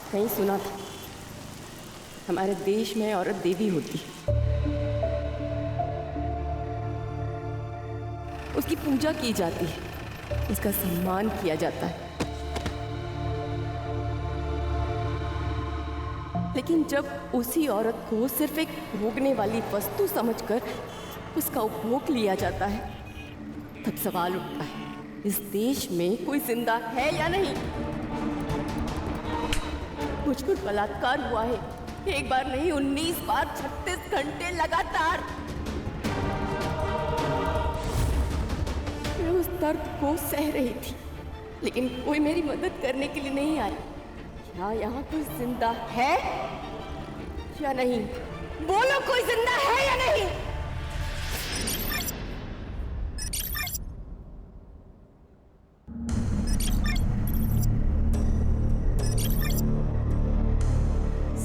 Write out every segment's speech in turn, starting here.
कहीं सुना था हमारे देश में औरत देवी होती है, उसकी पूजा की जाती है, उसका सम्मान किया जाता है। लेकिन जब उसी औरत को सिर्फ एक भोगने वाली वस्तु समझकर उसका उपभोग लिया जाता है, तब सवाल उठता है, इस देश में कोई जिंदा है या नहीं? मुझ पर बलात्कार हुआ है, एक बार नहीं 19 बार, 36 घंटे लगातार। मैं उस दर्द को सह रही थी, लेकिन कोई मेरी मदद करने के लिए नहीं आया। क्या यहाँ कोई जिंदा है या नहीं? बोलो, कोई जिंदा है या नहीं?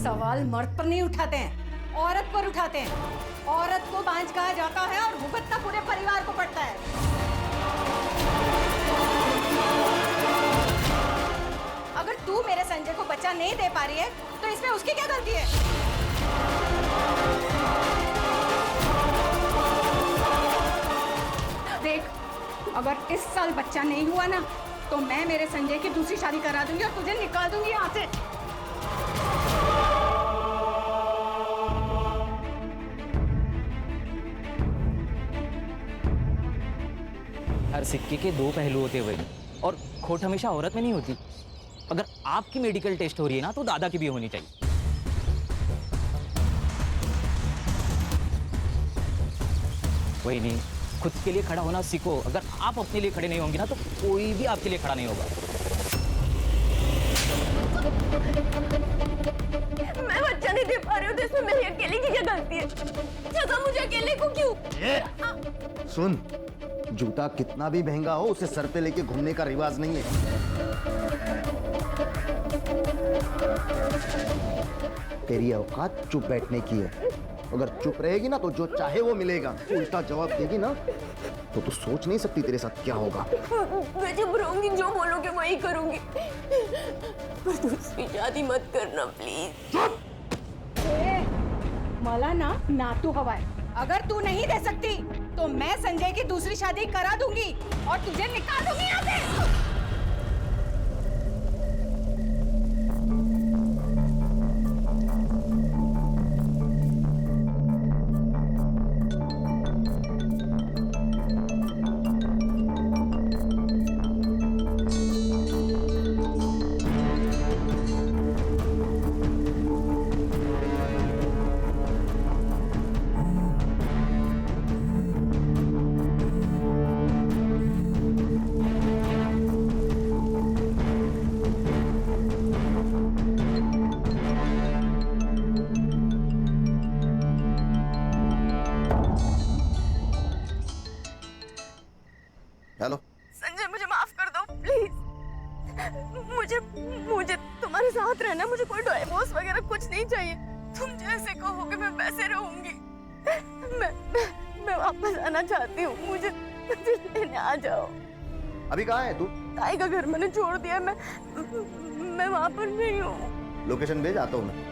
सवाल मर्द पर नहीं उठाते हैं, औरत पर उठाते हैं। औरत को बांझ कहा जाता है और भुगतना पूरे परिवार को पड़ता है। अगर तू मेरे संजय को बच्चा नहीं दे पा रही है तो इसमें उसकी क्या गलती है? देख, अगर इस साल बच्चा नहीं हुआ ना तो मैं मेरे संजय की दूसरी शादी करा दूंगी और तुझे निकाल दूंगी यहाँ से। हर सिक्के के दो पहलू होते हुए, और खोट हमेशा औरत में नहीं होती। अगर आपकी मेडिकल टेस्ट हो रही है ना तो दादा की भी होनी चाहिए। वही नहीं, खुद के लिए खड़ा होना सीखो। अगर आप अपने लिए खड़े नहीं होंगे ना तो कोई भी आपके लिए खड़ा नहीं होगा। मैं बच्चा नहीं दे पा रही हूँ तो इसमें मेरी अकेले की क्या गलती है? सजा मुझे अकेले को क्यों? सुन, जूता कितना भी महंगा हो उसे सर पे लेके घूमने का रिवाज नहीं है। तेरी औकात चुप बैठने की है। अगर चुप रहेगी ना तो जो चाहे वो मिलेगा। उल्टा जवाब देगी ना तो तू सोच नहीं सकती तेरे साथ क्या होगा। मैं चुप रहूंगी, जो बोलोगे वही करूंगी, पर दूसरी शादी मत करना प्लीज। मला ना नातू हवा है। अगर तू नहीं दे सकती तो मैं संजय की दूसरी शादी करा दूंगी और तुझे निकाल दूंगी यहाँ से। हेलो संजय, मुझे माफ कर दो प्लीज। मुझे तुम्हारे साथ रहना, मुझे कोई डाइवोर्स वगैरह कुछ नहीं चाहिए। तुम जैसे कहोगे मैं वैसे रहूंगी। मैं वापस आना चाहती हूँ, मुझे लेने आ जाओ। अभी कहाँ है तू? ताई का घर मैंने छोड़ दिया, मैं वहां पर नहीं हूँ। लोकेशन भेज, आता हूँ मैं।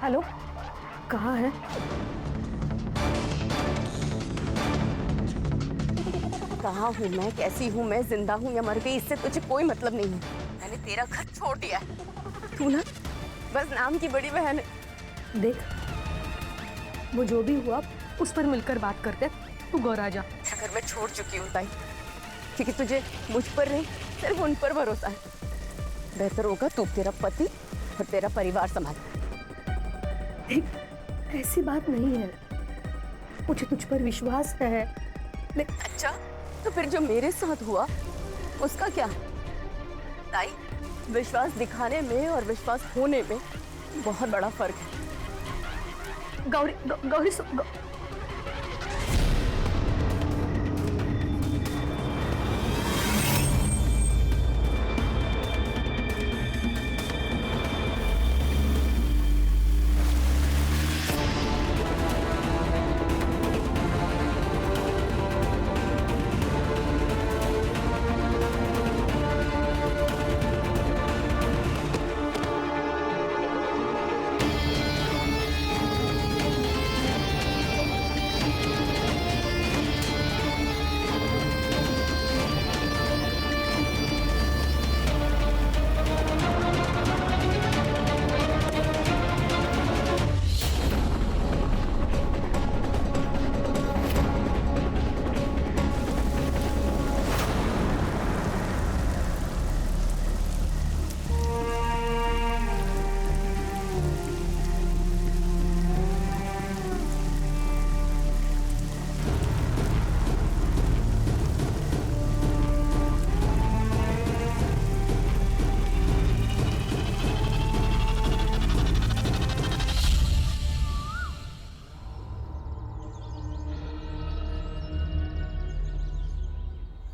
हेलो, कहाँ है? कहाँ हूँ मैं, कैसी हूँ मैं, जिंदा हूँ या मर गई, इससे तुझे कोई मतलब नहीं है। मैंने तेरा घर छोड़ दिया है। तू ना बस नाम की बड़ी बहन है। देख, वो जो भी हुआ उस पर मिलकर बात करते। तू गौर आ जा। अगर मैं छोड़ चुकी हूँ ताई, क्योंकि तुझे मुझ पर नहीं सिर्फ उन पर भरोसा है। बेहतर होगा तू तेरा पति और तेरा परिवार संभाल। ऐसी बात नहीं है, मुझे तुझ पर विश्वास है। अच्छा, तो फिर जो मेरे साथ हुआ उसका क्या? ताई, विश्वास दिखाने में और विश्वास होने में बहुत बड़ा फर्क है। गौरी, गौरी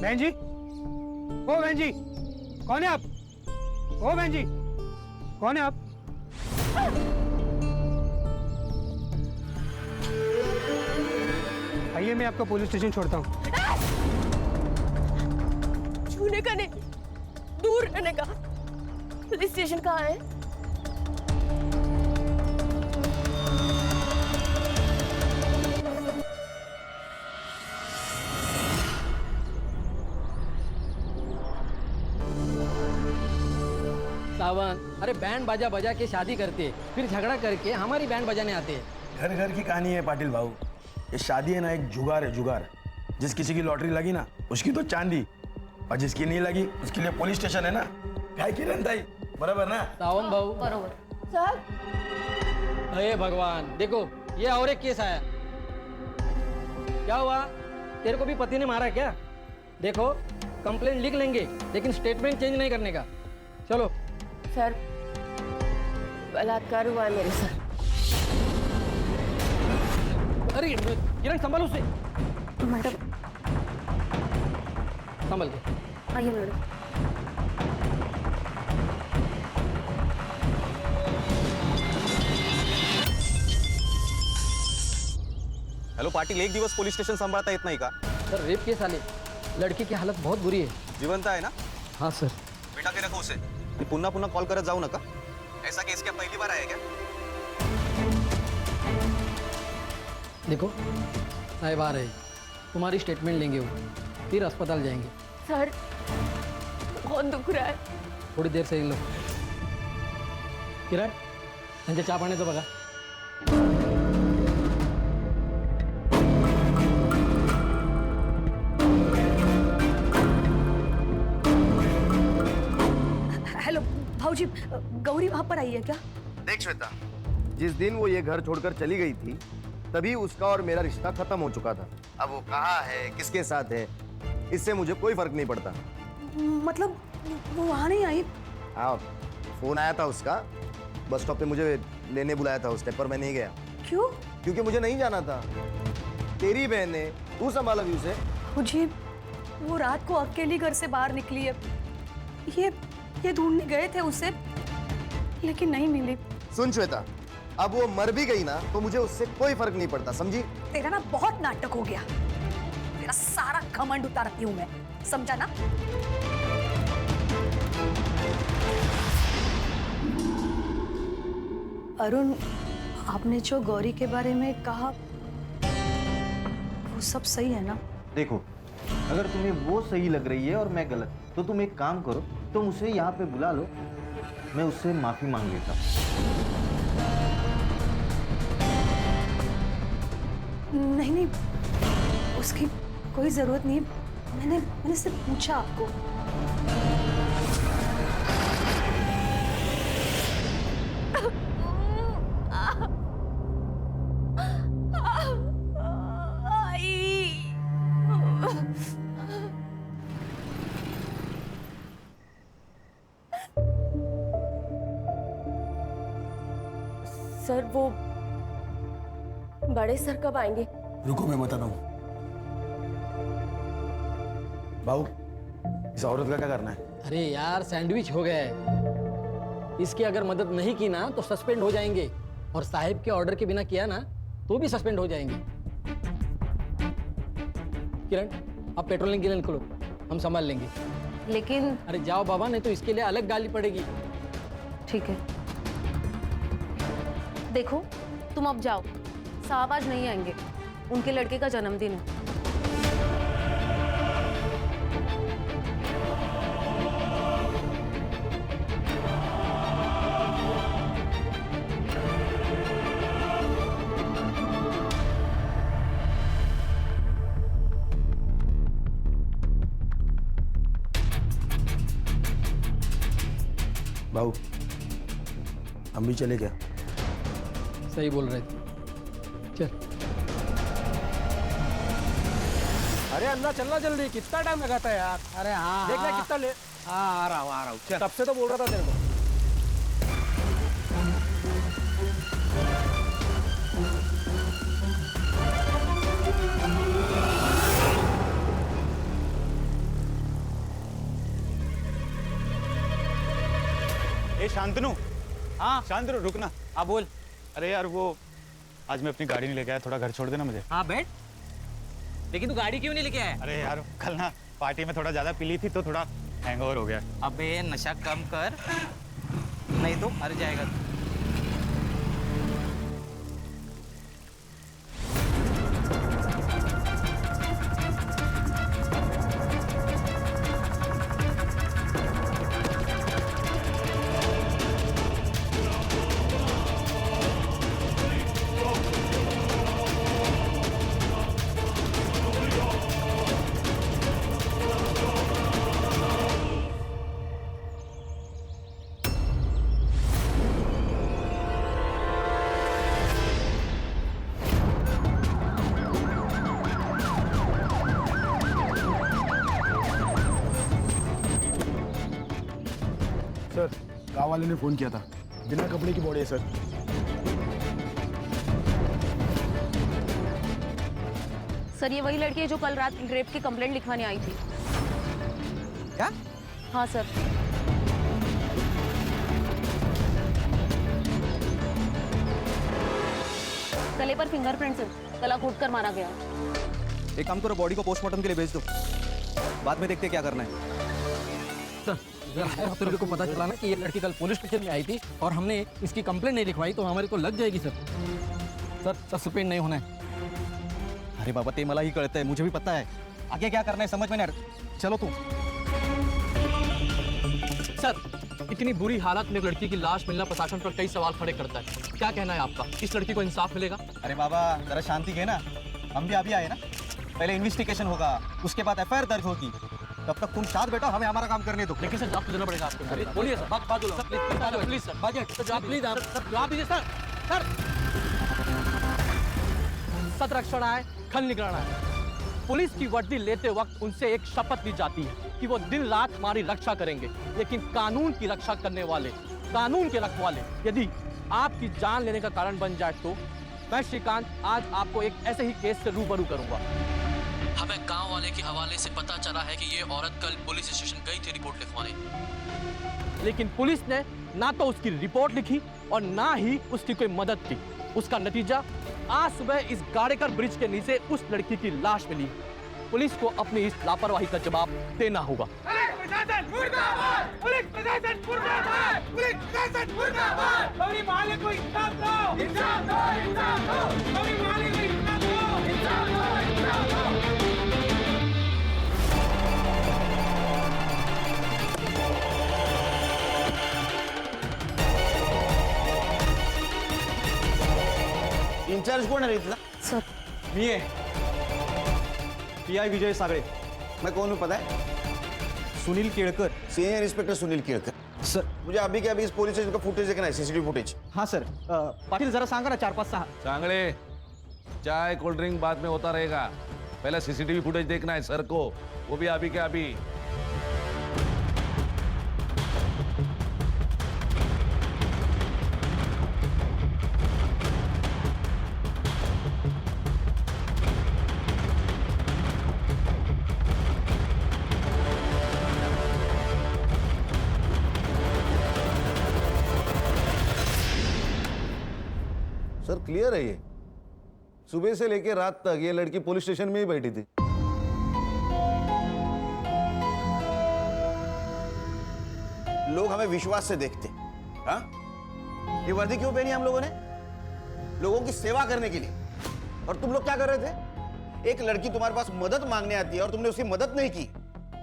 बहन जी, ओ बहन जी, कौन है आप? ओ बहन जी, कौन है आप? आइए, मैं आपको पुलिस स्टेशन छोड़ता हूँ। छूने का नहीं, दूर रहने का। पुलिस स्टेशन कहाँ है? सावन, अरे बैंड बाजा बजा के शादी करते फिर झगड़ा करके हमारी बैंड बजाने आते हैं। घर घर की कहानी है पाटिल भाऊ। ये शादी है ना, एक जुगार है, जुगार। जिस किसी की लॉटरी लगी ना, उसकी तो चांदी, और जिसकी नहीं लगी उसके लिए पुलिस स्टेशन है ना। काय की रंताई, बराबर ना? सावन भाऊ, सर, अरे भगवान, देखो ये और एक केस आया। क्या हुआ? तेरे को भी पति ने मारा क्या? देखो कंप्लेंट लिख लेंगे लेकिन स्टेटमेंट चेंज नहीं करने का। चलो। सर, बलात्कार हुआ है मेरे साथ। अरे किरण, संभाल उसे। मैडम, संभल के। आइए मैडम। हॅलो पाटील, एक दिवस पोलीस स्टेशन सांभाळता येत नाही का? सर रेप केस आले, लड़की की हालत बहुत बुरी है। जिवंत आहे ना? हाँ सर। बेटा के रखो उसे। मी पुन्हा पुन्हा कॉल करत जाऊ नका। ऐसा केस क्या पहली बार आहे क्या? देखो साहिब आ रहे, तुम्हारी स्टेटमेंट लेंगे वो, फिर अस्पताल जाएंगे। सर, बहुत दुख रहा है। थोड़ी देर से इन लो। किरण, त्यांच्या चहा पाण्याचं बघा। हेलो भाऊजी, गौरी वहां पर आई है क्या? देख श्वेता, जिस दिन वो ये घर छोड़कर चली गई थी तभी उसका और मेरा रिश्ता खत्म हो चुका था। अब वो कहाँ है, किसके साथ है, इससे मुझे कोई फर्क नहीं पड़ता। मतलब वो वहां नहीं आई? हाँ, फोन आया था उसका, बस स्टॉप पे मुझे लेने बुलाया था उसने, पर मैं नहीं गया। क्यों? क्योंकि मुझे नहीं जाना था। तेरी बहन ने, तू संभाला भी उसे। मुझे वो रात को अकेली घर से बाहर निकली है। ये ढूंढने गए थे उसे, लेकिन नहीं मिली। सुन श्वेता, अब वो मर भी गई ना तो मुझे उससे कोई फर्क नहीं पड़ता, समझी? तेरा ना बहुत नाटक हो गया। तेरा सारा घमंड उतारती हूँ मैं, समझा ना? अरुण, आपने जो गौरी के बारे में कहा वो सब सही है ना? देखो, अगर तुम्हें वो सही लग रही है और मैं गलत, तो तुम एक काम करो, तुम उसे यहाँ पे बुला लो, मैं उससे माफी मांग लेता हूँ। नहीं, उसकी कोई जरूरत नहीं। मैंने सिर्फ पूछा आपको। सर, वो बड़े सर कब आएंगे? रुको, मैं बताता हूँ। भाऊ, इस औरत का क्या करना है? अरे यार, सैंडविच हो गया है। इसकी अगर मदद नहीं की ना तो सस्पेंड हो जाएंगे, और साहिब के ऑर्डर के बिना किया ना तो भी सस्पेंड हो जाएंगे। किरण, आप पेट्रोलिंग के लिए निकलो, हम संभाल लेंगे। लेकिन अरे जाओ बाबा, नहीं तो इसके लिए अलग गाली पड़ेगी। ठीक है। देखो, तुम अब जाओ, साहब आज नहीं आएंगे, उनके लड़के का जन्मदिन है। भाऊ, हम भी चले क्या? सही बोल रहे थे, चल। अरे अन्ना, चलना जल्दी, कितना टाइम लगाता है यार? अरे हाँ, देखना हाँ, कितना ले। हाँ, आ रहा हूँ चल। तब से तो बोल रहा था तेरे को। शांतनु। हाँ शांतनु रुकना। हाँ बोल। अरे यार वो आज मैं अपनी गाड़ी नहीं लेके आया, थोड़ा घर छोड़ देना मुझे। हाँ बैठ। लेकिन तू गाड़ी क्यों नहीं लेके आया? अरे यार कल ना पार्टी में थोड़ा ज्यादा पी ली थी तो थोड़ा हैंगओवर हो गया। अबे नशा कम कर, नहीं तो मर जाएगा तू। सर गाँव वाले ने फोन किया था, बिना कपड़े की बॉडी है सर। सर ये वही लड़की है जो कल रात रेप की कंप्लेंट लिखवाने आई थी। क्या? हाँ सर। गले पर फिंगरप्रिंट्स है, गला घोट कर मारा गया। एक काम करो, बॉडी को पोस्टमार्टम के लिए भेज दो, बाद में देखते क्या करना है। सर अगर तेरे को पता चला ना कि ये लड़की कल पुलिस स्टेशन में आई थी और हमने इसकी कंप्लेंट नहीं लिखवाई तो हमारे को लग जाएगी सर। सर सस्पेंड नहीं होना है। अरे बाबा ते मला ही कळत है, मुझे भी पता है, आगे क्या करना है समझ में नहीं आ रहा। चलो तुम। सर इतनी बुरी हालत में एक लड़की की लाश मिलना प्रशासन पर कई सवाल खड़े करता है, क्या कहना है आपका? इस लड़की को इंसाफ मिलेगा? अरे बाबा जरा शांति के ना, हम भी अभी आए ना, पहले इन्वेस्टिगेशन होगा, उसके बाद एफआईआर दर्ज होगी, तब तक तुम साथ बैठो, हमें हमारा काम करने दो। लेकिन सर जवाब तो देना पड़ेगा आपको। बोलिए सर, बात लो सर, प्लीज सर, बात जवाब प्लीज जवाब दीजिए सर। सर सतरक्षण आए, खल निगराना है। पुलिस की वर्दी लेते वक्त उनसे एक शपथ ली जाती है कि वो दिन रात हमारी रक्षा करेंगे, लेकिन कानून की रक्षा करने वाले, कानून के रखवाले यदि आपकी जान लेने का कारण बन जाए तो मैं श्रीकांत आज आपको एक ऐसे ही केस से रूबरू करूंगा। हमें गांव वाले के हवाले से पता चला है कि ये औरत कल पुलिस स्टेशन गई थी रिपोर्ट लिखवाने, लेकिन पुलिस ने ना तो उसकी रिपोर्ट लिखी और ना ही उसकी कोई मदद की। उसका नतीजा आज सुबह इस गाड़ेकर ब्रिज के नीचे उस लड़की की लाश मिली। पुलिस को अपनी इस लापरवाही का जवाब देना होगा। इंचार्ज कोण आहे इथला? सर मी है पीआई विजय सागरे। मैं कौन हूँ पता है? Sunil Kelkar. Senior inspector Sunil Kelkar. Sir मुझे अभी के अभी इस पुलिस स्टेशन का फुटेज देखना है, सीसीटीवी फुटेज। हाँ सर, पाटिल जरा सांगा ना 4-5-6। चांगले चाय कोल्ड ड्रिंक बाद में होता रहेगा, पहले सीसीटीवी फुटेज देखना है सर को, वो भी अभी के अभी। सर क्लियर है ये, सुबह से लेकर रात तक ये लड़की पुलिस स्टेशन में ही बैठी थी। लोग हमें विश्वास से देखते। हाँ, ये वर्दी क्यों पहनी हम लोगों ने? लोगों की सेवा करने के लिए। और तुम लोग क्या कर रहे थे? एक लड़की तुम्हारे पास मदद मांगने आती है और तुमने उसकी मदद नहीं की,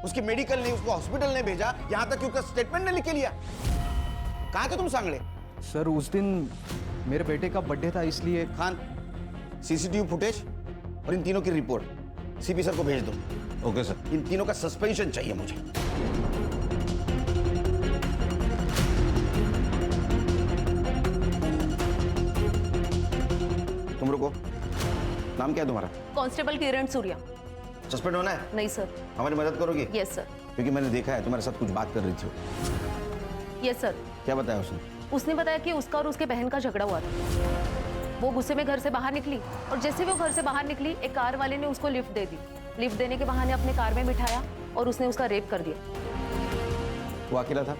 उसकी मेडिकल नहीं, उसको हॉस्पिटल नहीं भेजा, यहां तक कि उसका स्टेटमेंट नहीं लिख के लिया। कहां थे तुम सांगले? सर उस दिन मेरे बेटे का बर्थडे था इसलिए। खान, सीसीटीवी फुटेज और इन तीनों की रिपोर्ट सीपी सर को भेज दो। Okay sir. इन तीनों का सस्पेंशन चाहिए मुझे। तुम रुको, नाम क्या है तुम्हारा? कांस्टेबल किरण सूर्या। सस्पेंड होना है? नहीं सर। हमारी मदद करोगी? Yes sir. क्योंकि मैंने देखा है तुम्हारे साथ कुछ बात कर रही थी। Yes sir. क्या बताया उसने? उसने बताया कि उसका और उसके बहन का झगड़ा हुआ था। वो गुस्से में घर से बाहर निकली और जैसे वो घर से बाहर निकली एक कार वाले ने उसको लिफ्ट दे दी। लिफ्ट देने के बहाने अपने कार में बिठाया और उसने उसका रेप कर दिया। वो अकेला था?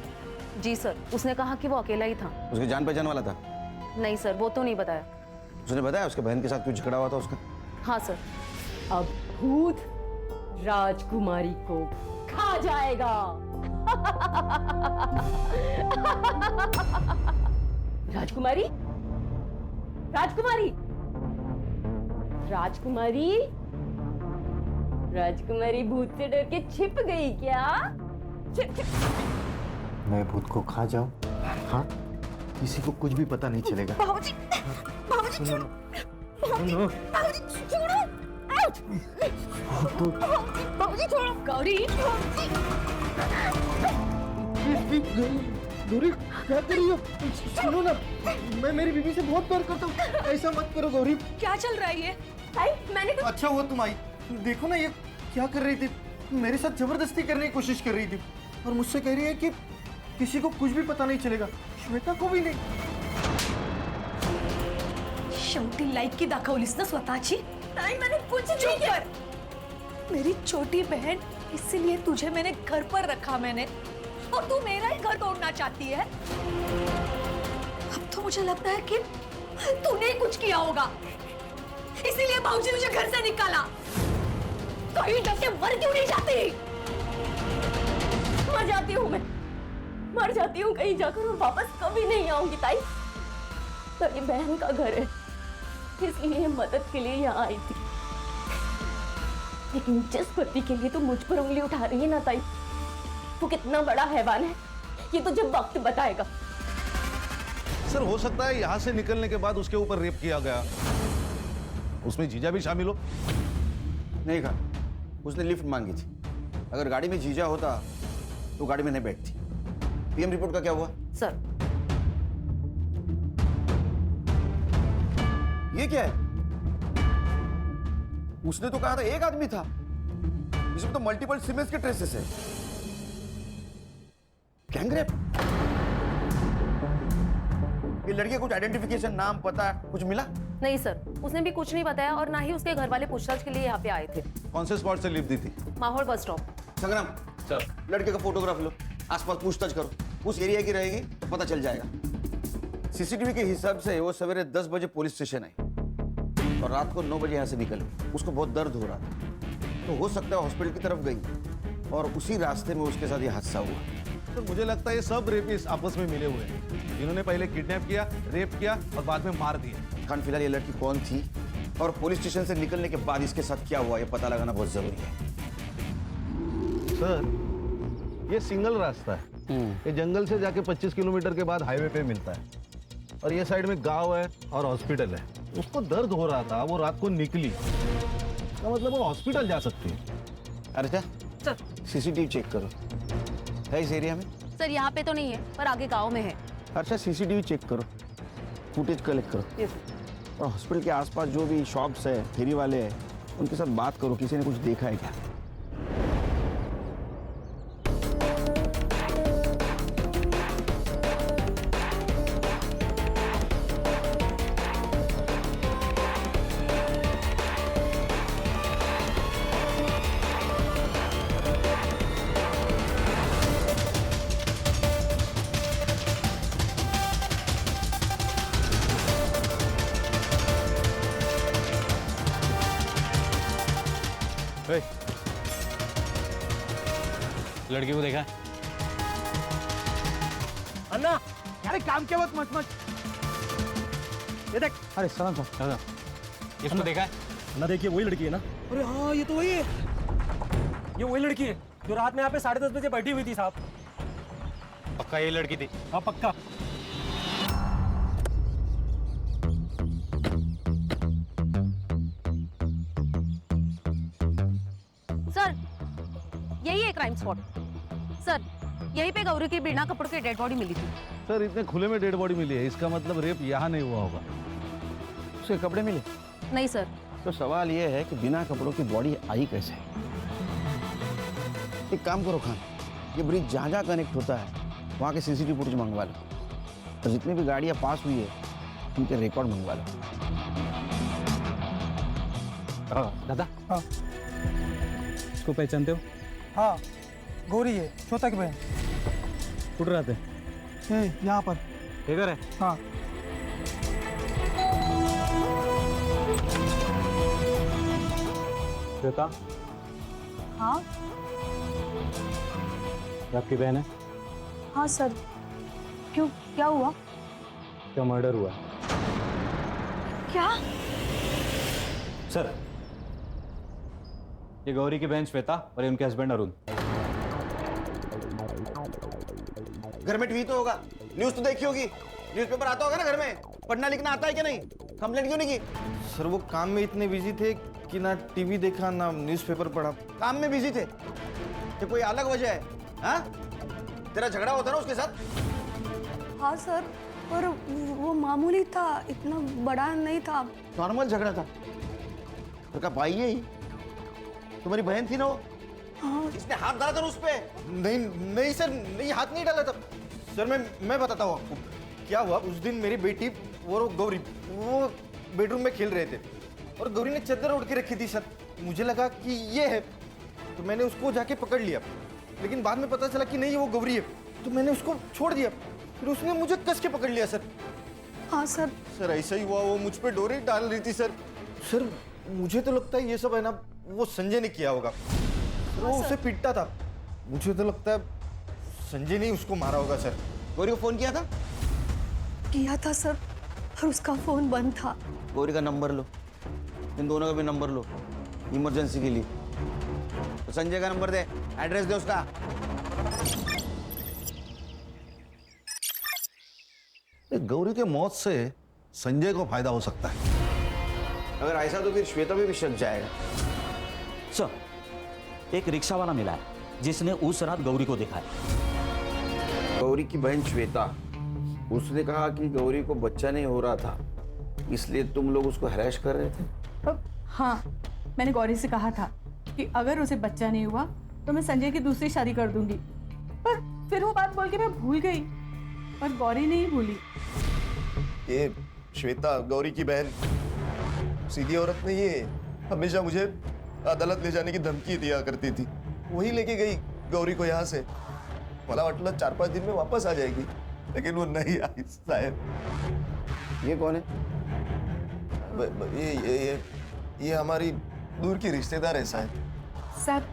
जी सर, उसने कहा कि वो अकेला ही था। उसकी जान पहचान वाला था? नहीं सर, वो तो नहीं बताया। उसने बताया उसके बहन के साथ क्यों झगड़ा हुआ था उसका? हाँ सर। अब भूत राजकुमारी को खा जाएगा। राजकुमारी, राजकुमारी, राजकुमारी, राजकुमारी भूत से डर के छिप गई क्या? छिप छिप। मैं भूत को खा जाऊं? हाँ, किसी को कुछ भी पता नहीं चलेगा। बाबूजी, बाबूजी छोड़ो, बाबूजी छोड़ो, आउट, बाबूजी छोड़ो, गौरी, गौरी क्या कर रही हो? सुनो ना, मैं मेरी बीवी से बहुत प्यार करता हूँ, ऐसा मत करो गौरी। क्या चल रहा है ये? मैंने तो अच्छा हुआ तुम आई। देखो ना ये क्या कर रही थी, मेरे साथ जबरदस्ती करने की कोशिश कर रही थी और मुझसे कह रही है कि किसी को कुछ भी पता नहीं चलेगा, श्वेता को भी नहीं। शेवटी लायकी दाखवलीस ना स्वतःची? नहीं, मैंने कुछ नहीं किया। मेरी छोटी बहन, इसलिए तुझे मैंने घर पर रखा मैंने, और तू मेरा ही घर तोड़ना चाहती है। अब तो मुझे लगता है कि तूने कुछ किया होगा, इसीलिए बाबूजी मुझे घर से निकाला। कहीं डर के मर क्यों नहीं जाती? मर जाती हूँ मैं, मर जाती हूँ कहीं जाकर और वापस कभी नहीं आऊंगी ताई। मेरी बहन का घर है, इसलिए मदद के लिए यहाँ आई थी। लेकिन जिस पति के लिए तू मुझ पर उंगली उठा रही है ना ताई, वो कितना बड़ा हैवान है ये तो जब वक्त बताएगा। सर हो सकता है यहाँ से निकलने के बाद उसके ऊपर रेप किया गया, उसमें जीजा भी शामिल हो। नहीं कहा, उसने लिफ्ट मांगी थी। अगर गाड़ी में जीजा होता तो गाड़ी में नहीं बैठती। पीएम रिपोर्ट का क्या हुआ? सर, ये क्या है? उसने तो कहा था एक आदमी था, इसमें तो मल्टीपल सीमेंस के ट्रेसेस है। गैंगरेप? ये लड़के कुछ आइडेंटिफिकेशन, नाम, पता कुछ मिला? नहीं सर, उसने भी कुछ नहीं बताया और ना ही उसके घर वाले पूछताछ के लिए यहाँ पे आए थे। कौन से स्पॉट से लिफ्ट दी थी? माहौल बस स्टॉप। संग्राम सर, लड़के का फोटोग्राफ लो, आसपास पूछताछ करो, उस एरिया की रहेगी पता चल जाएगा। सीसीटीवी के हिसाब से वो सवेरे 10 बजे पुलिस स्टेशन आई और रात को 9 बजे यहाँ से निकली। उसको बहुत दर्द हो रहा था, तो हो सकता है हॉस्पिटल की तरफ गई और उसी रास्ते में उसके साथ ये हादसा हुआ। तो मुझे लगता है ये सब रेपिस्ट आपस में मिले हुए हैं। इन्होंने पहले किडनैप किया, रेप किया और बाद में मार दिया। खान, फिलहाल ये लड़की कौन थी और पुलिस स्टेशन से निकलने के बाद इसके साथ क्या हुआ, ये पता लगाना बहुत जरूरी है। सर, ये सिंगल रास्ता है। ये जंगल से जाके 25 किलोमीटर के बाद हाईवे पे मिलता है और ये साइड में गांव है और हॉस्पिटल है। उसको दर्द हो रहा था, वो रात को निकली, तो मतलब वो हॉस्पिटल जा सकती है। अर्चा, सीसीटीवी चेक करो, है इस एरिया में? सर, यहाँ पे तो नहीं है, पर आगे गांव में है। अच्छा, सीसीटीवी चेक करो, फुटेज कलेक्ट करो। यस। और हॉस्पिटल के आसपास जो भी शॉप्स है, फेरी वाले हैं, उनके साथ बात करो, किसी ने कुछ देखा है क्या? लड़की को देखा? अन्ना, यार एक काम किया मत मत। ये देख। अरे सलाम साहब। इसको देखा है? ना देखिए वही लड़की है ना? अरे हाँ, ये तो वही है। ये वही लड़की है जो रात में यहाँ पे 10:30 बजे बैठी हुई थी साहब। पक्का ये लड़की थी? हाँ पक्का। सर, यही है क्राइम स्पॉट। सर, यहीं पे गौरी की बिना कपड़ों की डेड बॉडी मिली थी। सर, इतने खुले में डेड बॉडी मिली है, इसका मतलब रेप यहाँ नहीं हुआ होगा। उसके कपड़े मिले? नहीं सर। तो सवाल ये है कि बिना कपड़ों की बॉडी आई कैसे? एक काम करो खान, ये ब्रिज जहाँ जहाँ कनेक्ट होता है वहाँ के सीसीटीवी फुटेज मंगवा लो और जितनी भी गाड़ियाँ पास हुई है उनके रिकॉर्ड मंगवा लो। दादा, हाँ, इसको पहचानते हो? हाँ, गौरी है, श्वेता की बहन। कुठं राहते? यहाँ पर। इधर है। हाँ। श्वेता, हाँ ये आपकी बहन है? हाँ सर, क्यों, क्या हुआ? क्या मर्डर हुआ? क्या? सर, ये गौरी की बहन श्वेता और ये उनके हस्बैंड अरुण। घर में टीवी तो होगा, न्यूज तो देखी होगी, न्यूज़पेपर आता होगा ना घर में, पढ़ना लिखना आता है कि नहीं? कंप्लेंट क्यों नहीं की? सर वो काम में इतने बिजी थे कि ना टीवी देखा ना न्यूज़पेपर पढ़ा। काम में बिजी थे? ये कोई अलग वजह है? हाँ? तेरा झगड़ा होता ना उसके साथ? हाँ सर, पर वो मामूली था, इतना बड़ा नहीं था। नॉर्मल झगड़ा था? तो क्या भाई है ही? तुम्हारी बहन थी ना वो? हाँ। इसने हाथ डाला था उस पे? नहीं नहीं सर, नहीं हाथ नहीं डाला था सर। मैं बताता हूँ आपको क्या हुआ। उस दिन मेरी बेटी और गौरी वो बेडरूम में खेल रहे थे और गौरी ने चादर ओढ़ के रखी थी सर। मुझे लगा कि ये है तो मैंने उसको जाके पकड़ लिया, लेकिन बाद में पता चला कि नहीं वो गौरी है, तो मैंने उसको छोड़ दिया। फिर उसने मुझे कस के पकड़ लिया सर। हाँ सर। सर ऐसा ही हुआ, वो मुझ पे डोरी डाल रही थी सर। सर मुझे तो लगता है ये सब है ना वो संजय ने किया होगा। वो उसे पीटता था, मुझे तो लगता है संजय ने उसको मारा होगा सर। गौरी को फोन किया था? किया था सर, और उसका फोन बंद था। गौरी का नंबर लो, इन दोनों का भी नंबर लो इमरजेंसी के लिए। तो संजय का नंबर दे, एड्रेस दे उसका। गौरी के मौत से संजय को फायदा हो सकता है। अगर ऐसा तो फिर श्वेता पे भी शक जाएगा। सर, एक रिक्शा वाला मिला है जिसने उस रात गौरी को देखा है। गौरी की बहन श्वेता, उसने कहा कि गौरी को बच्चा नहीं हो रहा था, इसलिए तुम लोग उसको हैरेस कर रहे थे। हाँ, मैंने गौरी से कहा था कि अगर उसे बच्चा नहीं हुआ तो मैं संजय की दूसरी शादी कर दूंगी, पर फिर वो बात बोल के मैं भूल गई, पर गौरी नहीं भूली। ये श्वेता गौरी की बहन सीधी औरत नहीं है, हमेशा मुझे अदालत ले जाने की धमकी दिया करती थी। वही लेके गई गौरी को यहाँ से। मला वाटलं 4-5 दिन में वापस आ जाएगी, लेकिन वो नहीं आई साहब। ये कौन है? ये हमारी दूर की रिश्तेदार है साहब। साहब,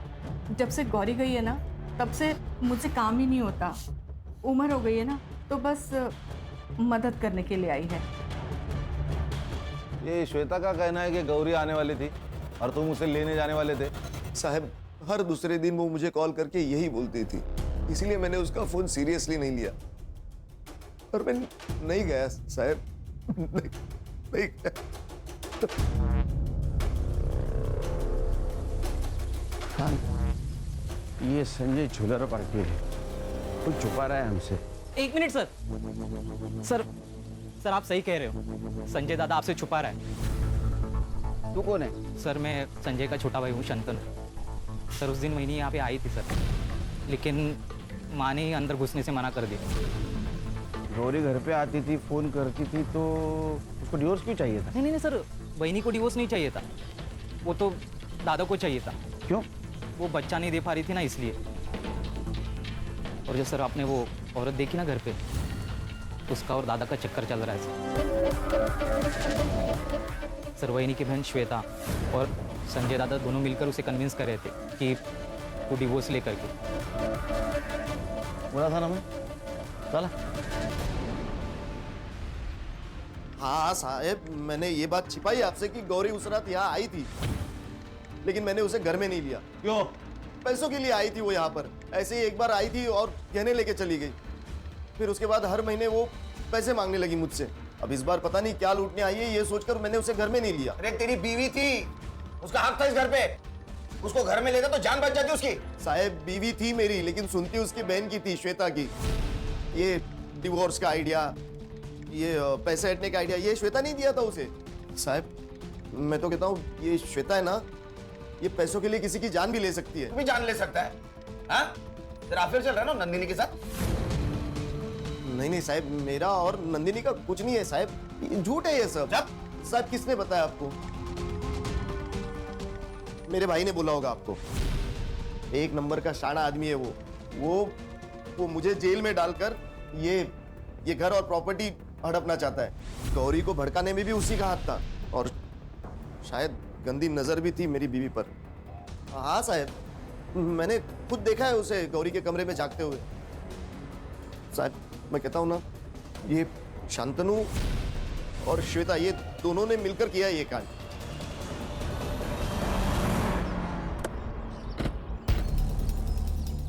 जब से गौरी गई है ना तब से मुझसे काम ही नहीं होता। उम्र हो गई है ना, तो बस मदद करने के लिए आई है। ये श्वेता का कहना है कि गौरी आने वाली थी और तुम उसे लेने जाने वाले थे। साहब हर दूसरे दिन वो मुझे कॉल करके यही बोलती थी, इसलिए मैंने उसका फोन सीरियसली नहीं लिया और मैं नहीं गया साहब, नहीं गया। ये संजय झूलर पार्टी है, कुछ छुपा रहा है हमसे। एक मिनट सर। सर सर आप सही कह रहे हो, संजय दादा आपसे छुपा रहा है। तू कौन है? सर मैं संजय का छोटा भाई हूँ, शंतनु। सर उस दिन वही यहाँ पे आई थी सर, लेकिन माँ ने अंदर घुसने से मना कर दिया। गौरी घर पे आती थी, फोन करती थी, तो उसको डिवोर्स क्यों चाहिए था? नहीं सर, बहनी को डिवोर्स नहीं चाहिए था, वो तो दादा को चाहिए था। क्यों? वो बच्चा नहीं दे पा रही थी ना, इसलिए। और जो सर आपने वो औरत देखी ना घर पे, उसका और दादा का चक्कर चल रहा है सर। वही की बहन श्वेता और संजय दादा दोनों मिलकर उसे कन्विंस कर रहे थे कि वो डिवोर्स लेकर के। बोला था ना मैं, चला। हाँ साहब, मैंने ये बात छिपाई आपसे कि गौरी उस रात यहाँ आई थी, लेकिन मैंने उसे घर में नहीं लिया। क्यों? पैसों के लिए आई थी वो यहाँ पर। ऐसे ही एक बार आई थी और गहने लेके चली गई। फिर उसके बाद हर महीने वो पैसे मांगने लगी मुझसे। अब इस बार पता नहीं क्या लूटने आई है, ये सोचकर मैंने उसे घर में नहीं लिया। अरे तेरी बीवी थी, उसका हक था इस घर पे। उसको घर में लेता तो जान बच जाती उसकी। साहब बीवी थी मेरी, लेकिन सुनती उसकी बहन की थी, श्वेता की। ये डिवोर्स का आइडिया, ये पैसे हटने का आइडिया, ये श्वेता नहीं दिया था उसे। साहब मैं तो कहता हूँ ये श्वेता है ना, ये पैसों के लिए किसी की जान भी ले सकती है। तू भी जान ले सकता है? हाँ? तेरा अफेयर चल रहा है ना नंदिनी के साथ? नहीं साहब, मेरा और नंदिनी का कुछ नहीं है साहब, ये झूठ है ये सब। साहब किसने बताया आपको? मेरे भाई ने बोला होगा आपको। एक नंबर का शाना आदमी है वो मुझे जेल में डालकर ये ये घर और प्रॉपर्टी हड़पना चाहता है। गौरी को भड़काने में भी उसी का हाथ था और शायद गंदी नजर भी थी मेरी बीवी पर। हाँ साहब, मैंने खुद देखा है उसे गौरी के कमरे में जागते हुए। साहब मैं कहता हूं ना, ये शांतनु और श्वेता ये दोनों ने मिलकर किया ये कांड।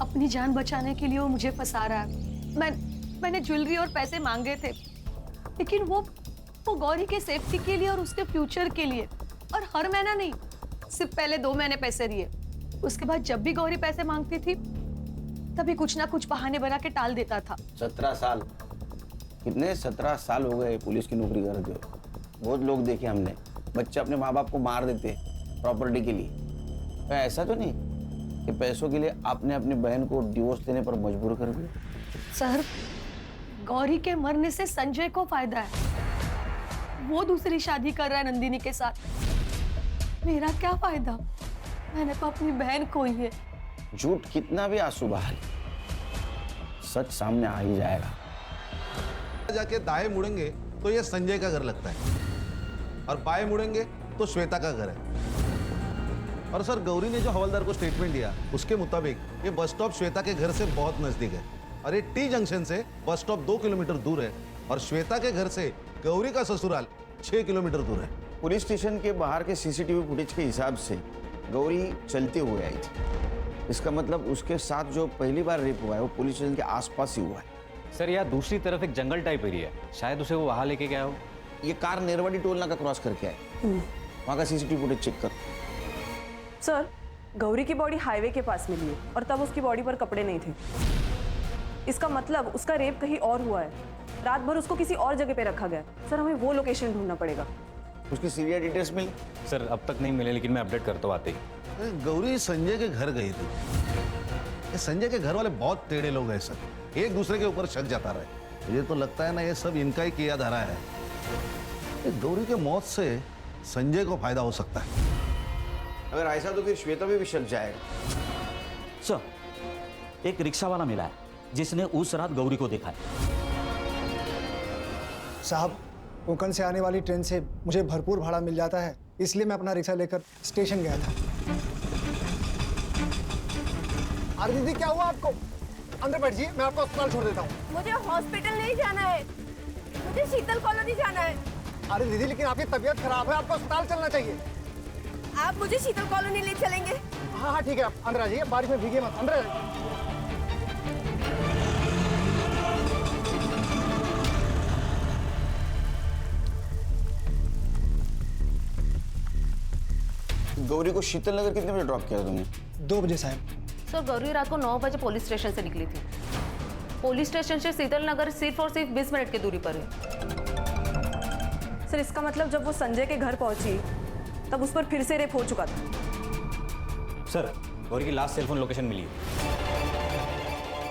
अपनी जान बचाने के लिए वो मुझे फंसा रहा है। मैंने ज्वेलरी और पैसे मांगे थे, लेकिन वो गौरी के सेफ्टी के लिए और उसके फ्यूचर के लिए, और हर महीना नहीं, सिर्फ पहले 2 महीने पैसे दिए। उसके बाद जब भी गौरी पैसे मांगती थी तभी कुछ ना कुछ बहाने बना के टाल देता था। 17 साल, कितने 17 साल हो गए पुलिस की नौकरी करते हुए। बहुत लोग देखे हमने, बच्चे अपने माँ बाप को मार देते प्रॉपर्टी के लिए। तो ऐसा तो नहीं कि पैसों के लिए आपने अपनी बहन को डिवोर्स देने पर मजबूर कर दिया। सर, गौरी के मरने से संजय को फायदा है। वो दूसरी शादी कर रहा है नंदिनी के साथ। मेरा क्या फायदा? मैंने तो अपनी बहन को ही है। झूठ कितना भी आंसू बहा ले, सच सामने आ ही जाएगा। जाके दाएं मुड़ेंगे तो ये संजय का घर लगता है और बाएं मुड़ेंगे तो श्वेता का घर है। और सर, गौरी ने जो हवलदार को स्टेटमेंट दिया उसके मुताबिक ये बस स्टॉप श्वेता के घर से बहुत नजदीक है और ये टी जंक्शन से बस स्टॉप 2 किलोमीटर दूर है और श्वेता के घर से गौरी का ससुराल 6 किलोमीटर दूर है। पुलिस स्टेशन के बाहर के सीसीटीवी फुटेज के हिसाब से गौरी चलते हुए आई थी। इसका मतलब उसके साथ जो पहली बार रेप हुआ है वो पुलिस स्टेशन के आसपास ही हुआ है। सर यहाँ दूसरी तरफ एक जंगल टाइप एरिया है, शायद उसे वो वहाँ लेके गया हो। ये कार नेरवाड़ी टोल नाका क्रॉस करके आए। वहाँ का सीसीटीवी फुटेज चेक कर। सर, गौरी की बॉडी हाईवे के पास मिली है और तब उसकी बॉडी पर कपड़े नहीं थे। इसका मतलब उसका रेप कहीं और हुआ है। रात भर उसको किसी और जगह पे रखा गया। सर, हमें वो लोकेशन ढूंढना पड़ेगा। उसकी सीरियल डिटेल्स मिली? सर अब तक नहीं मिले, लेकिन मैं अपडेट करता हूँ आते ही। गौरी संजय के घर गई थी। ये संजय के घर वाले बहुत टेढ़े लोग हैं सर, एक दूसरे के ऊपर शक जता रहे हैं। मुझे तो लगता है ना ये सब इनका ही किया धरा है। ये गौरी के मौत से संजय को फायदा हो सकता है। अगर ऐसा तो फिर श्वेता भी शक जाएगा। सर, एक रिक्शा वाला मिला है जिसने उस रात गौरी को देखा है। साहब, कोंकण से आने वाली ट्रेन से मुझे भरपूर भाड़ा मिल जाता है, इसलिए मैं अपना रिक्शा लेकर स्टेशन गया था। अरे दीदी, क्या हुआ आपको? अंदर बैठिए, मैं आपको अस्पताल छोड़ देता हूँ। मुझे हॉस्पिटल नहीं जाना है, मुझे शीतल कॉलोनी जाना है। अरे दीदी, लेकिन आपकी तबीयत खराब है, आपको अस्पताल चलना चाहिए। आप मुझे शीतल कॉलोनी ले चलेंगे? हाँ हाँ ठीक है, आप अंदर आ जाइए, बारिश में भीगे मत, अंदर आ जाइए। गौरी को शीतल नगर कितने बजे ड्रॉप किया तुमने? 2 बजे साहब। सर, गौरी रात को 9 बजे पुलिस स्टेशन से निकली थी। पुलिस स्टेशन से शीतल नगर सिर्फ और सिर्फ 20 मिनट की दूरी पर है। सर, इसका मतलब जब वो संजय के घर पहुंची तब उस पर फिर से रेप हो चुका था। सर, गौरी की लास्ट सेलफोन लोकेशन मिली है।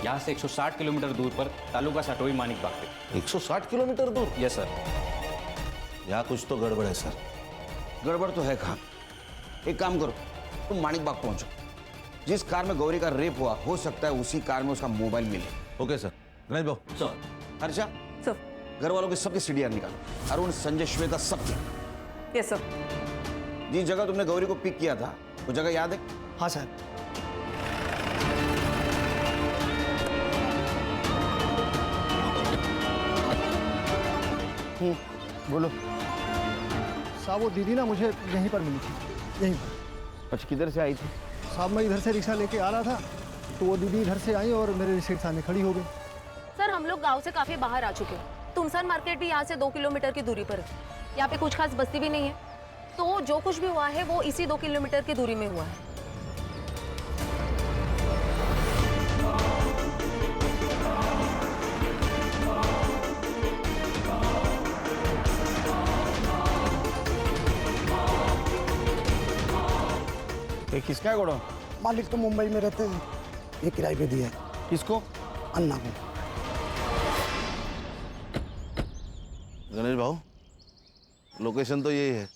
यहाँ से 160 किलोमीटर दूर पर तालुका साटोई मानिक बाग पे। 160 किलोमीटर दूर? Yes sir. यहाँ कुछ तो गड़बड़ है सर। गड़बड़ तो है कहाँ? एक काम करो, तुम मानिक बाग पहुंचो। जिस कार में गौरी का रेप हुआ हो सकता है उसी कार में उसका मोबाइल मिले। Okay sir. Ganesh Babu sir. Harsha sir. घर वालों के सबके सीडीआर निकालो। अरुण, संजय, श्वेता सबके। Yes sir. जिस जगह तुमने गौरी को पिक किया था वो जगह याद है? हाँ साहब। बोलो। साहब, वो दीदी ना मुझे यहीं पर मिली थी, यहीं पर। अच्छा, किधर से आई थी? साहब, मैं इधर से रिक्शा लेके आ रहा था तो वो दीदी इधर से आई और मेरे रिक्शे के सामने खड़ी हो गई। सर, हम लोग गांव से काफी बाहर आ चुके हैं। तुमसन मार्केट भी यहाँ से 2 किलोमीटर की दूरी पर है। यहाँ पे कुछ खास बस्ती भी नहीं है, तो जो कुछ भी हुआ है वो इसी 2 किलोमीटर की दूरी में हुआ है। ये किसका है गोडाउन? मालिक तो मुंबई में रहते हैं, ये किराए पे दिया है। किसको? अन्ना को। गणेश भाऊ, लोकेशन तो यही है।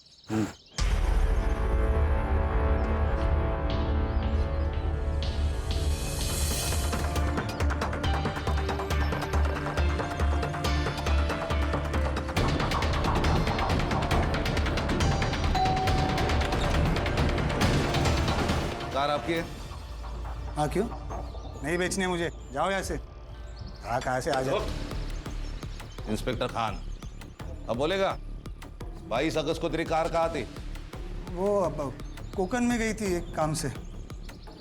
कार आपकी है? हाँ क्यों नहीं बेचनी है मुझे, जाओ यहाँ से। कहाँ से आ जाओ। इंस्पेक्टर खान, अब बोलेगा 22 अगस्त को तेरी कार कहाँ थी? वो अब कोकन में गई थी एक काम से।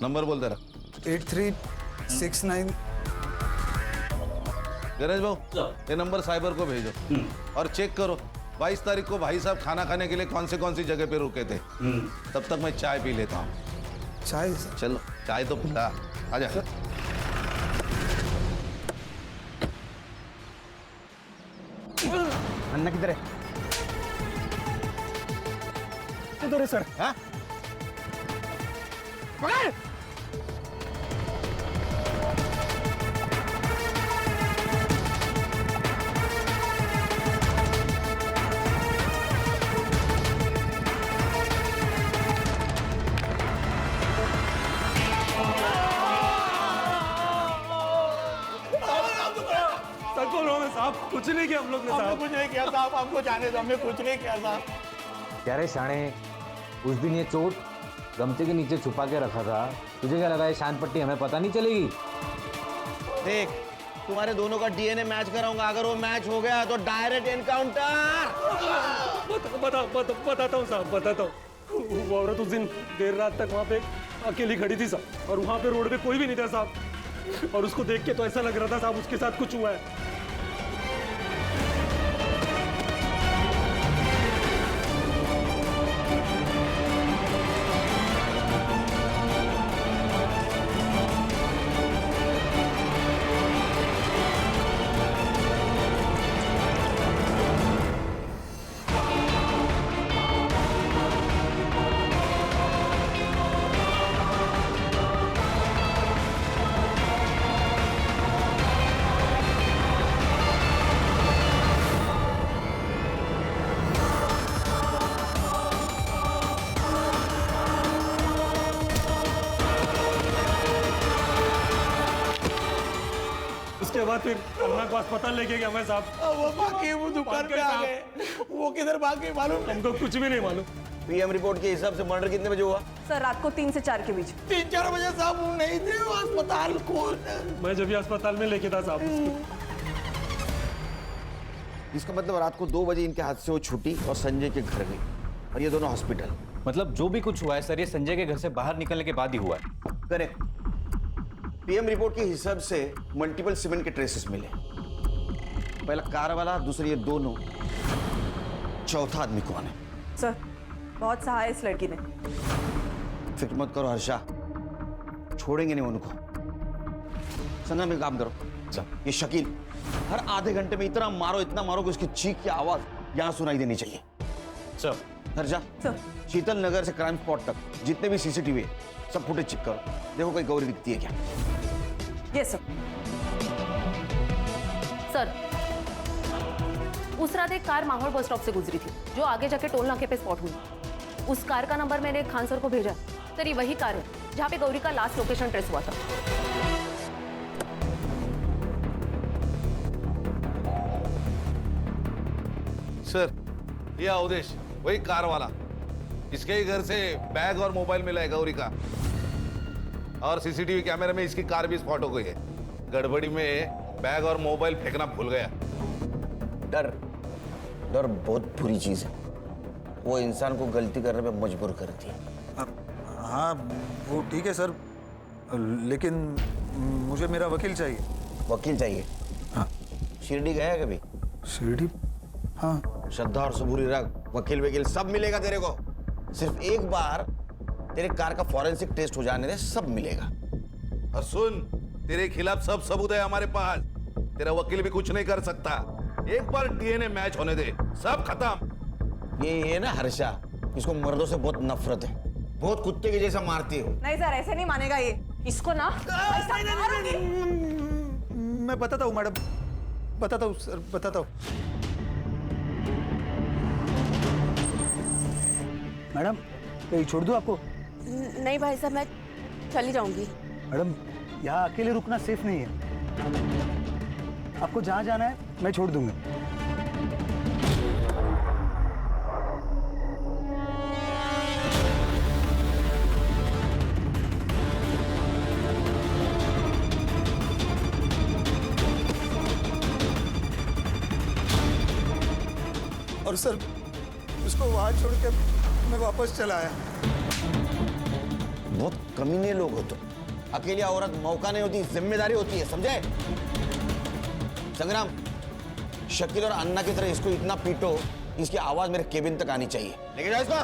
नंबर बोल तेरा। 8369। गणेश भाऊ, ये नंबर साइबर को भेजो और चेक करो 22 तारीख को भाई साहब खाना खाने के लिए कौन सी जगह पे रुके थे। तब तक मैं चाय पी लेता हूँ। चाय? चलो चाय तो पिला, आजा। अन्ना किधर है? किधर है सर? हाँ? पकड़! कुछ नहीं किया हम लोग ने साहब। कुछ नहीं किया साहब, हमको जाने दो, हमने कुछ नहीं किया साहब। क्या रे शाणे, उस दिन ये चोट गमछे के नीचे छुपा के रखा था, तुझे क्या लगा ये शान पट्टी हमें पता नहीं चलेगी? देख, तुम्हारे दोनों का डीएनए मैच कराऊंगा, अगर वो मैच हो गया तो डायरेक्ट एनकाउंटर। बताता हूँ साहब, बताता हूँ। वो औरत उस दिन देर रात तक वहाँ पे अकेली खड़ी थी साहब, और वहाँ पे रोड पे कोई भी नहीं था साहब, और उसको देख के तो ऐसा लग रहा था साहब उसके साथ कुछ हुआ है। उसके बाद फिर अन्ना को अस्पताल लेके गया मैं साहब। वो बाकी वो दुकान पे आ गए, वो किधर भाग गए मालूम? हमको कुछ भी नहीं मालूम। पीएम रिपोर्ट के हिसाब से मर्डर कितने बजे हुआ? सर रात को 3 से 4 के बीच। 3-4 बजे साहब वो नहीं थे, वो अस्पताल खोल। मैं जब भी अस्पताल में लेके था साहब उसको। इसका मतलब रात को 2 बजे इनके हाथ से वो छुट्टी और संजय के घर गई, और ये दोनों हॉस्पिटल। मतलब जो भी कुछ हुआ है सर, ये संजय के घर से बाहर निकलने के बाद ही हुआ है। करेक्ट। पीएम रिपोर्ट के हिसाब से मल्टीपल सीमेंट के ट्रेसेस मिले। पहला कार वाला, दूसरा ये दोनों, चौथा आदमी कौन है? सर बहुत सहा है इस लड़की ने। फिक्र मत करो हर्षा, छोड़ेंगे नहीं उनको। संजना में काम करो सर, ये शकील हर आधे घंटे में इतना मारो कि उसकी चीख की आवाज यहां सुनाई देनी चाहिए। सर हर्षा, शीतल नगर से क्राइम स्पॉट तक जितने भी सीसीटीवी है सब फुटेज चेक करो, देखो कोई गौरी दिखती है क्या। Yes sir. सर उस रात एक कार माहौल बस स्टॉप से गुजरी थी जो आगे जाके टोल नाके पे स्पॉट हुई। उस कार का नंबर मैंने खान सर को भेजा। सर ये वही कार है जहाँ पे गौरी का लास्ट लोकेशन ट्रेस हुआ था। सर ये अवधेश, वही कार वाला, इसके ही घर से बैग और मोबाइल मिला है गौरी का, और सीसीटीवी कैमरे में इसकी कार भी स्पॉट हो गई है। गड़बड़ी में बैग और मोबाइल फेंकना भूल गया। डर बहुत बुरी चीज है, वो इंसान को गलती करने पे मजबूर करती है। हाँ वो ठीक है सर, लेकिन मुझे मेरा वकील चाहिए। वकील चाहिए? हाँ। शिरडी गया है कभी? शिरडी? हाँ। श्रद्धा और सबूरी रख, वकील सब मिलेगा तेरे को। सिर्फ एक बार तेरे कार का फॉरेंसिक टेस्ट हो जाने दे, सब मिलेगा। और सुन, तेरे खिलाफ सब सबूत है हमारे पास, तेरा वकील भी कुछ नहीं कर सकता। एक बार डीएनए मैच होने दे, सब खत्म। ये ना हर्षा, इसको मर्दों से बहुत नफरत है, बहुत कुत्ते के जैसा मारती है। नहीं सर ऐसे नहीं मानेगा ये, इसको ना मैं बताता हूँ मैडम, बताता हूँ सर, बताता हूँ। मैडम कहीं छोड़ दूँ आपको? नहीं भाई साहब मैं चली जाऊंगी। मैडम यहाँ अकेले रुकना सेफ नहीं है, आपको जहाँ जाना है मैं छोड़ दूंगा। और सर उसको वहां छोड़ के मैं वापस चला आया। बहुत कमीने लोग हो तो। अकेली औरत मौका नहीं होती, जिम्मेदारी होती है, समझे? संग्राम, शकील और अन्ना की तरह इसको इतना पीटो, इसकी आवाज मेरे केबिन तक आनी चाहिए। लेके जाओ इसको।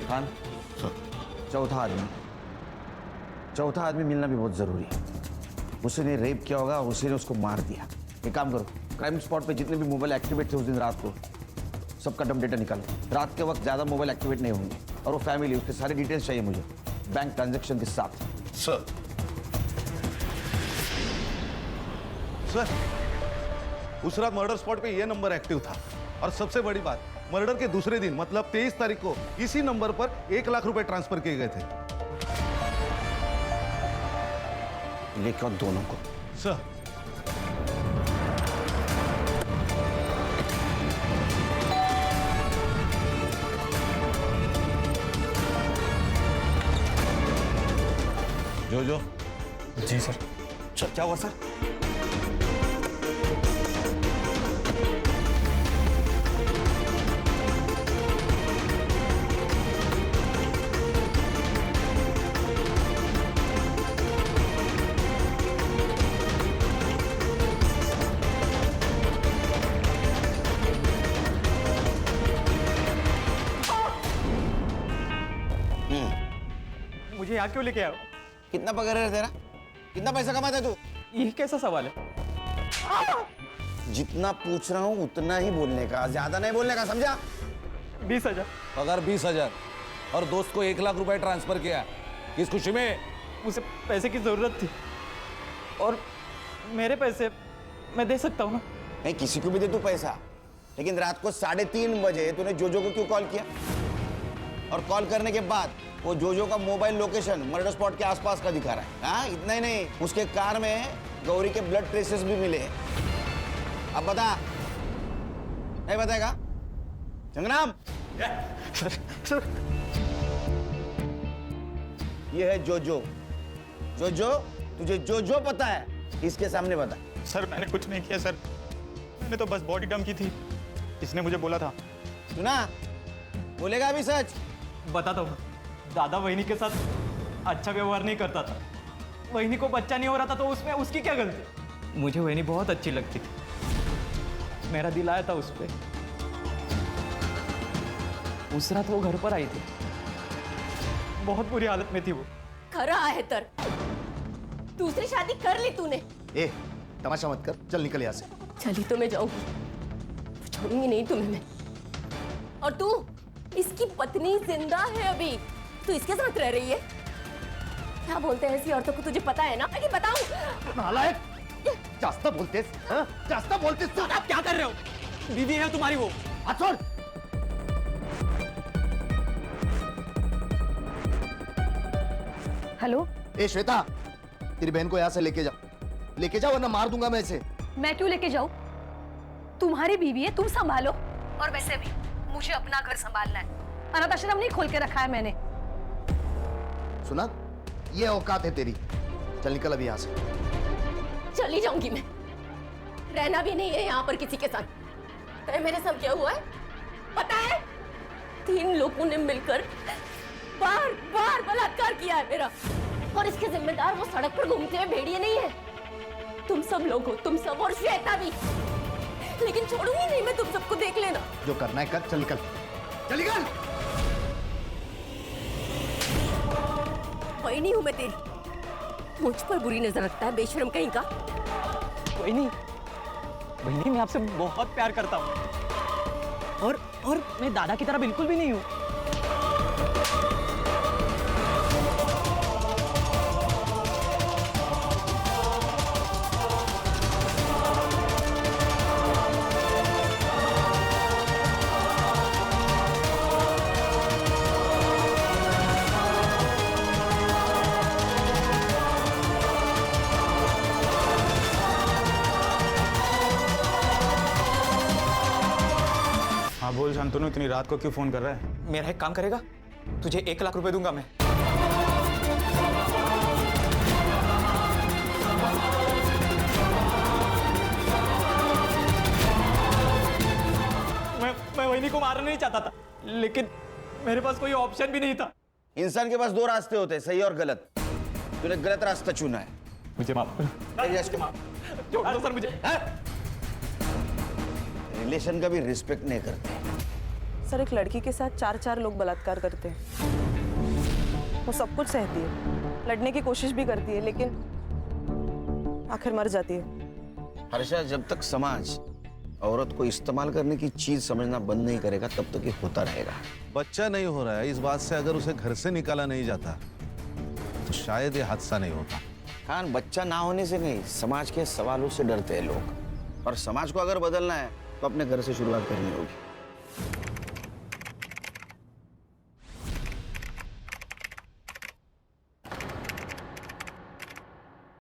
खान, चौथा आदमी मिलना भी बहुत जरूरी है। उसने रेप किया होगा, उसने उसको मार दिया। एक काम करो, क्राइम स्पॉट पे जितने भी मोबाइल एक्टिवेट थे उस दिन रात को, सबका डम डेटा निकालो। रात के वक्त ज्यादा मोबाइल एक्टिवेट नहीं होंगे। और वो फैमिली, उसके सारे डिटेल्स चाहिए मुझे, बैंक ट्रांजैक्शन के साथ। सर उस रात मर्डर स्पॉट पे ये नंबर एक्टिव था। और सबसे बड़ी बात, मर्डर के दूसरे दिन मतलब 23 तारीख को इसी नंबर पर 1 लाख रुपए ट्रांसफर किए गए थे। लेके आओ दोनों को। सर जो जी सर। क्या हुआ सर? मुझे यहाँ क्यों लेके आए? कितना पगार है तेरा? कितना पैसा कमाता है तू? ये कैसा सवाल है? जितना पूछ रहा हूँ उतना ही बोलने का, ज्यादा नहीं बोलने का, समझा? 20,000। पगार 20,000 और दोस्त को 1 लाख रुपए ट्रांसफर किया, किस खुशी में? उसे पैसे की जरूरत थी और मेरे पैसे मैं दे सकता हूँ ना। नहीं, किसी को भी दे तू पैसा, लेकिन रात को 3:30 बजे तूने जोजो को क्यों कॉल किया? और कॉल करने के बाद वो जोजो का मोबाइल लोकेशन मर्डर स्पॉट के आसपास का दिखा रहा है। हाँ, इतना ही नहीं, उसके कार में गौरी के ब्लड ट्रेसेस भी मिले। अब बता, नहीं बताएगा? संग्राम, सर ये है जोजो। जोजो, तुझे जोजो पता है? इसके सामने बता। सर मैंने कुछ नहीं किया सर, मैंने तो बस बॉडी डंप की थी, इसने मुझे बोला था। सुना? बोलेगा अभी सच? बताता हूँ, दादा वहिनी के साथ अच्छा व्यवहार नहीं करता था। वहिनी को बच्चा नहीं हो रहा था तो उसमें उसकी क्या गलती? मुझे वहिनी बहुत अच्छी लगती थी, मेरा दिल आया था उस पर। उस रात वो घर पर आई थी, बहुत बुरी हालत में थी वो। खरा है तर, दूसरी शादी कर ली तूने। ए, तमाशा मत कर, चल निकल यहाँ से। चली तो मैं जाऊंगी, छोड़ूंगी नहीं तुम्हें मैं। और तू, इसकी पत्नी जिंदा है अभी, तू इसके साथ रह रही है? क्या बोलते हैं ऐसी औरतों को, तुझे पता है ना? कि बताऊं? नालायक, जास्त बोलतेस, हाँ? जास्त बोलतेस तू। आप क्या कर रहे हो? बीवी है तुम्हारी वो। छोड़। हेलो, ए श्वेता, तेरी बहन को यहाँ से लेके जाओ वरना मार दूंगा मैं इसे। मैं क्यों लेके जाऊं? तुम्हारी बीवी है, तुम संभालो। और वैसे भी मुझे अपना घर संभालना है, अनाथ आश्रम नहीं खोल के रखा है मैंने। सुना, ये औकात है तेरी। चल निकल अभी यहाँ से। चली जाऊंगी मैं, रहना भी नहीं है यहाँ पर किसी के साथ। तो मेरे साथ क्या हुआ है पता है? 3 लोगों ने मिलकर बार बार बलात्कार किया है मेरा, और इसके जिम्मेदार वो सड़क पर घूमते हुए भेड़िए नहीं है, तुम सब लोग हो, तुम सब, और श्वेता भी। लेकिन छोड़ूंगी नहीं मैं तुम सबको, देख लेना। जो करना है कर, चल निकल, चल निकल। वही हूं मैं तेरी, मुझ पर बुरी नजर रखता है बेशरम कहीं का। वही मैं आपसे बहुत प्यार करता हूँ, और मैं दादा की तरह बिल्कुल भी नहीं हूँ। हाँ बोल शांतनु, इतनी रात को क्यों फोन कर रहा है? मेरा एक काम करेगा, तुझे 1 लाख रुपए दूंगा मैं। बहनी को मारना नहीं चाहता था, लेकिन मेरे पास कोई ऑप्शन भी नहीं था। इंसान के पास दो रास्ते होते हैं, सही और गलत। तूने गलत रास्ता चुना है। मुझे माफ करो, छोड़ दो सर मुझे। रिलेशन का भी रिस्पेक्ट नहीं करते। सर, एक लड़की के साथ 4 लोग बलात्कार करते हैं। वो सब कुछ सहती है, लड़ने की कोशिश भी करती है, लेकिन आखिर मर जाती है। हर्षा, जब तक समाज औरत को इस्तेमाल करने की चीज समझना बंद नहीं करेगा तब तक ये होता रहेगा। बच्चा नहीं हो रहा है, इस बात से अगर उसे घर से निकाला नहीं जाता तो शायद ये हादसा नहीं होता। खान, बच्चा ना होने से नहीं, समाज के सवालों से डरते हैं लोग, और समाज को अगर बदलना है तो अपने घर से शुरुआत करनी होगी।